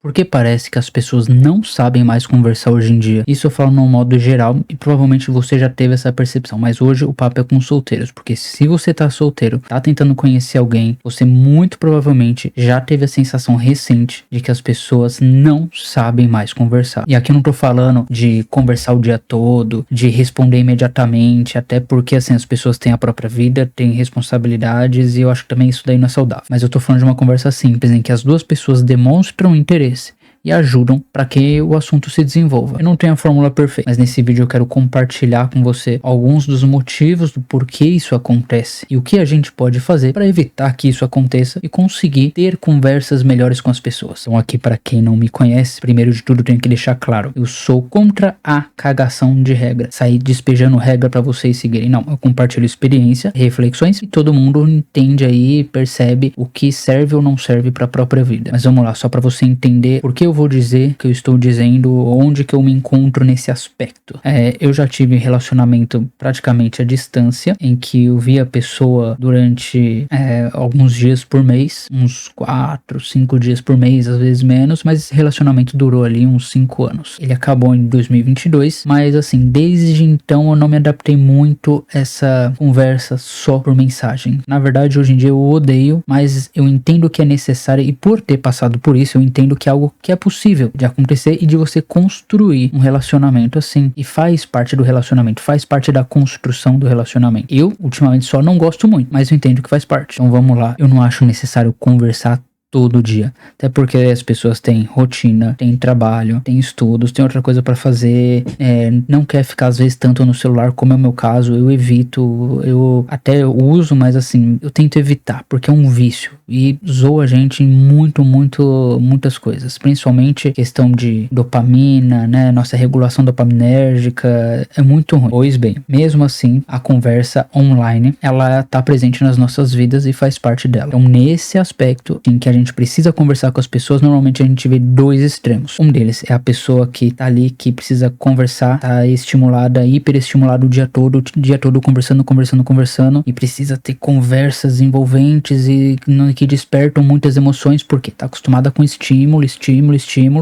Porque parece que as pessoas não sabem mais conversar hoje em dia. Isso eu falo no modo geral e provavelmente você já teve essa percepção. Mas hoje o papo é com solteiros. Porque se você tá solteiro, tá tentando conhecer alguém, você muito provavelmente já teve a sensação recente de que as pessoas não sabem mais conversar. E aqui eu não tô falando de conversar o dia todo, de responder imediatamente, até porque assim as pessoas têm a própria vida, têm responsabilidades e eu acho que também isso daí não é saudável. Mas eu tô falando de uma conversa simples em que as duas pessoas demonstram interesse e ajudam para que o assunto se desenvolva. Eu não tenho a fórmula perfeita, mas nesse vídeo eu quero compartilhar com você alguns dos motivos do porquê isso acontece e o que a gente pode fazer para evitar que isso aconteça e conseguir ter conversas melhores com as pessoas. Então aqui, para quem não me conhece, primeiro de tudo tenho que deixar claro, eu sou contra a cagação de regra, sair despejando regra para vocês seguirem. Não, eu compartilho experiência, reflexões e todo mundo entende aí, percebe o que serve ou não serve para a própria vida. Mas vamos lá, só para você entender por que eu vou dizer que eu estou dizendo onde que eu me encontro nesse aspecto. Eu já tive relacionamento praticamente à distância, em que eu via a pessoa durante alguns dias por mês, uns 4, 5 dias por mês, às vezes menos, mas esse relacionamento durou ali uns 5 anos. Ele acabou em 2022, mas assim, desde então eu não me adaptei muito a essa conversa só por mensagem. Na verdade, hoje em dia eu odeio, mas eu entendo que é necessário e por ter passado por isso, eu entendo que é algo que é possível de acontecer e de você construir um relacionamento assim. E faz parte do relacionamento, faz parte da construção do relacionamento. Eu, ultimamente, só não gosto muito, mas eu entendo que faz parte. Então vamos lá. Eu não acho necessário conversar todo dia, até porque as pessoas têm rotina, têm trabalho, têm estudos, têm outra coisa pra fazer, não quer ficar às vezes tanto no celular, como é o meu caso. Eu evito, eu até uso, mas assim, eu tento evitar, porque é um vício e zoa a gente em muitas coisas, principalmente questão de dopamina, né, nossa regulação dopaminérgica é muito ruim. Pois bem, mesmo assim, a conversa online, ela tá presente nas nossas vidas e faz parte dela. Então nesse aspecto em que a gente precisa conversar com as pessoas, normalmente a gente vê dois extremos. Um deles é a pessoa que tá ali, que precisa conversar, tá estimulada, hiperestimulada o dia todo conversando, e precisa ter conversas envolventes e que despertam muitas emoções, porque tá acostumada com estímulo,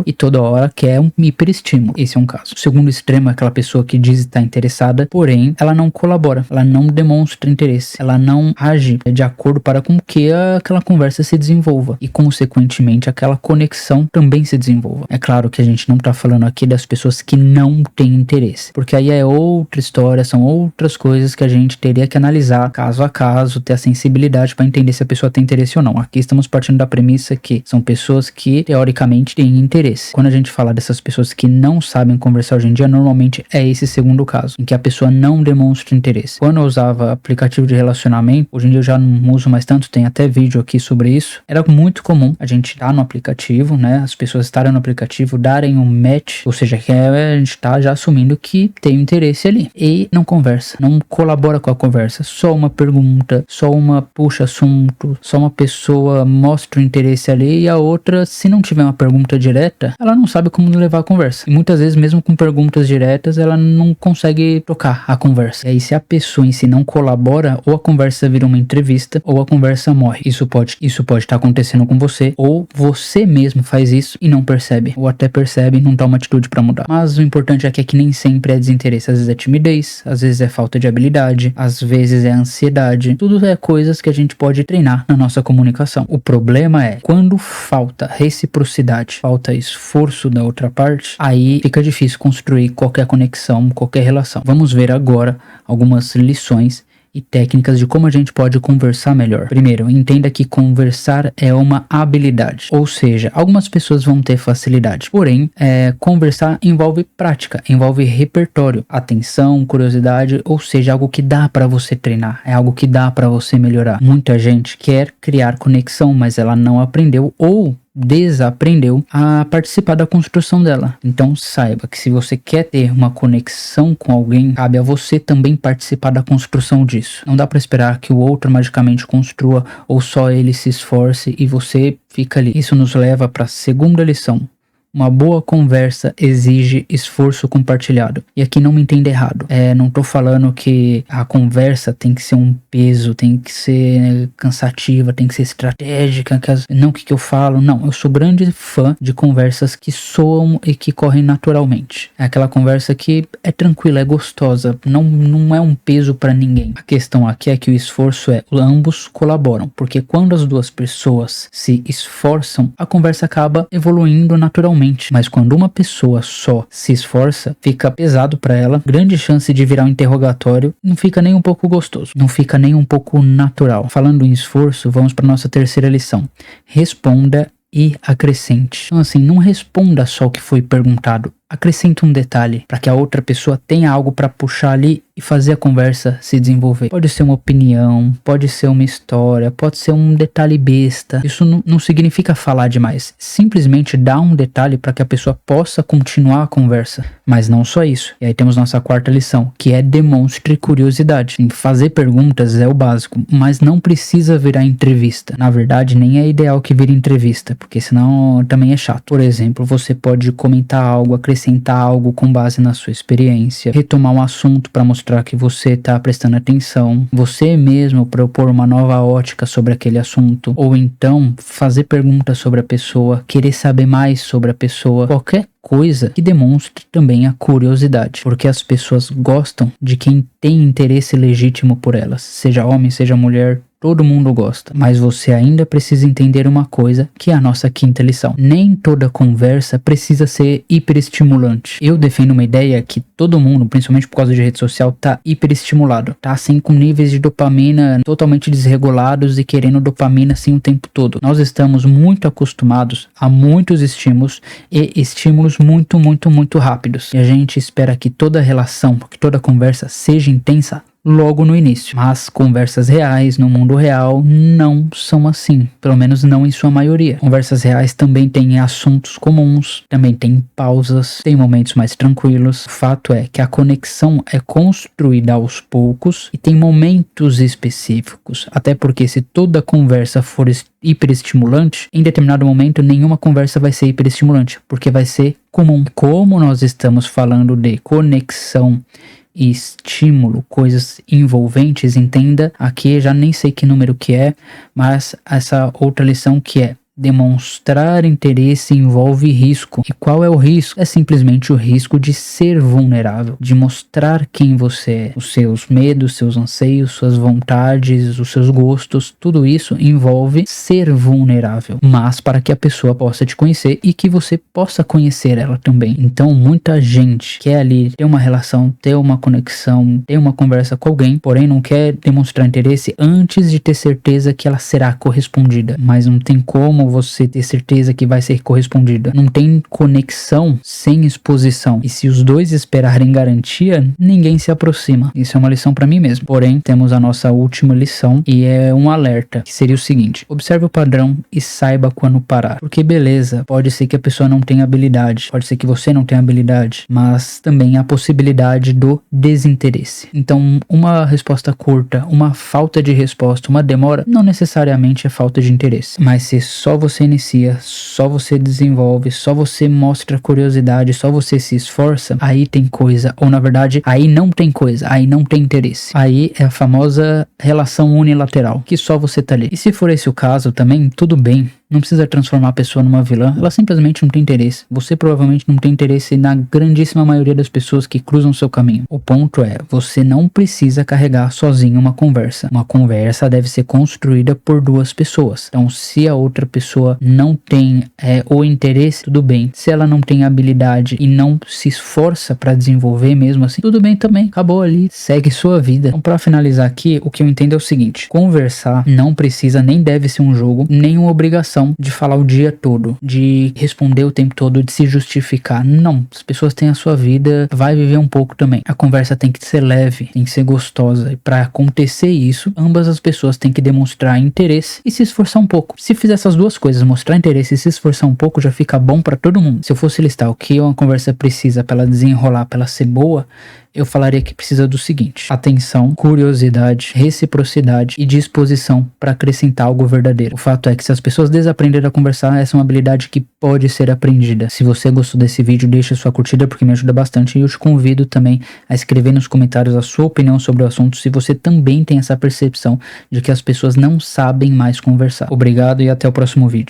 e toda hora quer um hiperestímulo. Esse é um caso. O segundo extremo é aquela pessoa que diz estar interessada, porém, ela não colabora, ela não demonstra interesse, ela não age de acordo para com que aquela conversa se desenvolva. E consequentemente aquela conexão também se desenvolva. É claro que a gente não tá falando aqui das pessoas que não têm interesse, porque aí é outra história, são outras coisas que a gente teria que analisar caso a caso, ter a sensibilidade para entender se a pessoa tem interesse ou não. Aqui estamos partindo da premissa que são pessoas que teoricamente têm interesse. Quando a gente fala dessas pessoas que não sabem conversar hoje em dia, normalmente é esse segundo caso, em que a pessoa não demonstra interesse. Quando eu usava aplicativo de relacionamento, hoje em dia eu já não uso mais tanto, tem até vídeo aqui sobre isso, era muito comum a gente estar no aplicativo, né, as pessoas estarem no aplicativo, darem um match, ou seja, que a gente tá já assumindo que tem interesse ali, e não conversa, não colabora com a conversa, só uma pergunta, só uma puxa assunto, só uma pessoa mostra o interesse ali e a outra, se não tiver uma pergunta direta, ela não sabe como levar a conversa, e muitas vezes mesmo com perguntas diretas, ela não consegue tocar a conversa, e aí se a pessoa em si não colabora, ou a conversa vira uma entrevista, ou a conversa morre. Isso pode estar acontecendo com você, ou você mesmo faz isso e não percebe, ou até percebe e não toma atitude pra mudar. Mas o importante é que nem sempre é desinteresse, às vezes é timidez, às vezes é falta de habilidade, às vezes é ansiedade, tudo é coisas que a gente pode treinar na nossa comunicação. O problema é quando falta reciprocidade, falta esforço da outra parte, aí fica difícil construir qualquer conexão, qualquer relação. Vamos ver agora algumas lições e técnicas de como a gente pode conversar melhor. Primeiro, entenda que conversar é uma habilidade, ou seja, algumas pessoas vão ter facilidade, porém, conversar envolve prática, envolve repertório, atenção, curiosidade, ou seja, algo que dá para você treinar, é algo que dá para você melhorar. Muita gente quer criar conexão, mas ela não aprendeu ou desaprendeu a participar da construção dela. Então saiba que se você quer ter uma conexão com alguém, cabe a você também participar da construção disso. Não dá para esperar que o outro magicamente construa ou só ele se esforce e você fica ali. Isso nos leva para a segunda lição. Uma boa conversa exige esforço compartilhado. E aqui não me entenda errado. Não tô falando que a conversa tem que ser um peso, tem que ser cansativa, tem que ser estratégica. Não o que eu falo. Não, eu sou grande fã de conversas que soam e que correm naturalmente. É aquela conversa que é tranquila, é gostosa. Não é um peso pra ninguém. A questão aqui é que o esforço ambos colaboram. Porque quando as duas pessoas se esforçam, a conversa acaba evoluindo naturalmente. Mas quando uma pessoa só se esforça, fica pesado pra ela, grande chance de virar um interrogatório, não fica nem um pouco gostoso, não fica nem um pouco natural. Falando em esforço, vamos para nossa terceira lição. Responda e acrescente. Então assim, não responda só o que foi perguntado, acrescenta um detalhe para que a outra pessoa tenha algo para puxar ali e fazer a conversa se desenvolver. Pode ser uma opinião, pode ser uma história, pode ser um detalhe besta. Isso não significa falar demais. Simplesmente dá um detalhe para que a pessoa possa continuar a conversa. Mas não só isso. E aí temos nossa quarta lição, que é demonstre curiosidade. Fazer perguntas é o básico, mas não precisa virar entrevista. Na verdade, nem é ideal que vire entrevista, porque senão também é chato. Por exemplo, você pode comentar algo, acrescentar algo com base na sua experiência, retomar um assunto para mostrar que você está prestando atenção, você mesmo propor uma nova ótica sobre aquele assunto, ou então fazer perguntas sobre a pessoa, querer saber mais sobre a pessoa, qualquer coisa que demonstre também a curiosidade, porque as pessoas gostam de quem tem interesse legítimo por elas, seja homem, seja mulher. Todo mundo gosta, mas você ainda precisa entender uma coisa, que é a nossa quinta lição. Nem toda conversa precisa ser hiperestimulante. Eu defendo uma ideia que todo mundo, principalmente por causa de rede social, tá hiperestimulado. Tá assim com níveis de dopamina totalmente desregulados e querendo dopamina assim o tempo todo. Nós estamos muito acostumados a muitos estímulos e estímulos muito, muito, muito rápidos. E a gente espera que toda relação, que toda conversa seja intensa logo no início. Mas conversas reais no mundo real não são assim, pelo menos não em sua maioria. Conversas reais também têm assuntos comuns, também tem pausas, tem momentos mais tranquilos. O fato é que a conexão é construída aos poucos e tem momentos específicos, até porque se toda conversa for hiperestimulante, em determinado momento nenhuma conversa vai ser hiperestimulante, porque vai ser comum. Como nós estamos falando de conexão e estímulo, coisas envolventes, entenda, aqui já nem sei que número que é, mas essa outra lição que é demonstrar interesse envolve risco. E qual é o risco? É simplesmente o risco de ser vulnerável, de mostrar quem você é, os seus medos, seus anseios, suas vontades, os seus gostos, tudo isso envolve ser vulnerável, mas para que a pessoa possa te conhecer e que você possa conhecer ela também. Então muita gente quer ali ter uma relação, ter uma conexão, ter uma conversa com alguém, porém não quer demonstrar interesse antes de ter certeza que ela será correspondida, mas não tem como você ter certeza que vai ser correspondida. Não tem conexão sem exposição. E se os dois esperarem garantia, ninguém se aproxima. Isso é uma lição para mim mesmo. Porém, temos a nossa última lição e é um alerta, que seria o seguinte: observe o padrão e saiba quando parar. Porque beleza, pode ser que a pessoa não tenha habilidade, pode ser que você não tenha habilidade, mas também há a possibilidade do desinteresse. Então, uma resposta curta, uma falta de resposta, uma demora, não necessariamente é falta de interesse. Mas se só você inicia, só você desenvolve, só você mostra curiosidade, só você se esforça, aí tem coisa. Ou na verdade, aí não tem coisa, aí não tem interesse. Aí é a famosa relação unilateral, que só você tá ali. E se for esse o caso também, tudo bem. Não precisa transformar a pessoa numa vilã, ela simplesmente não tem interesse. Você provavelmente não tem interesse na grandíssima maioria das pessoas que cruzam seu caminho. O ponto é, você não precisa carregar sozinho uma conversa. Uma conversa deve ser construída por duas pessoas. Então, se a outra pessoa não tem o interesse, tudo bem. Se ela não tem habilidade e não se esforça para desenvolver mesmo assim, tudo bem também. Acabou ali, segue sua vida. Então, para finalizar aqui, o que eu entendo é o seguinte: conversar não precisa nem deve ser um jogo, nem uma obrigação de falar o dia todo, de responder o tempo todo, de se justificar. Não, as pessoas têm a sua vida, vai viver um pouco também. A conversa tem que ser leve, tem que ser gostosa, e para acontecer isso, ambas as pessoas têm que demonstrar interesse e se esforçar um pouco. Se fizer essas duas coisas, mostrar interesse e se esforçar um pouco, já fica bom para todo mundo. Se eu fosse listar o que uma conversa precisa para ela desenrolar, para ela ser boa, eu falaria que precisa do seguinte: atenção, curiosidade, reciprocidade e disposição para acrescentar algo verdadeiro. O fato é que se as pessoas precisa aprender a conversar, essa é uma habilidade que pode ser aprendida. Se você gostou desse vídeo, deixa sua curtida porque me ajuda bastante, e eu te convido também a escrever nos comentários a sua opinião sobre o assunto, se você também tem essa percepção de que as pessoas não sabem mais conversar. Obrigado e até o próximo vídeo.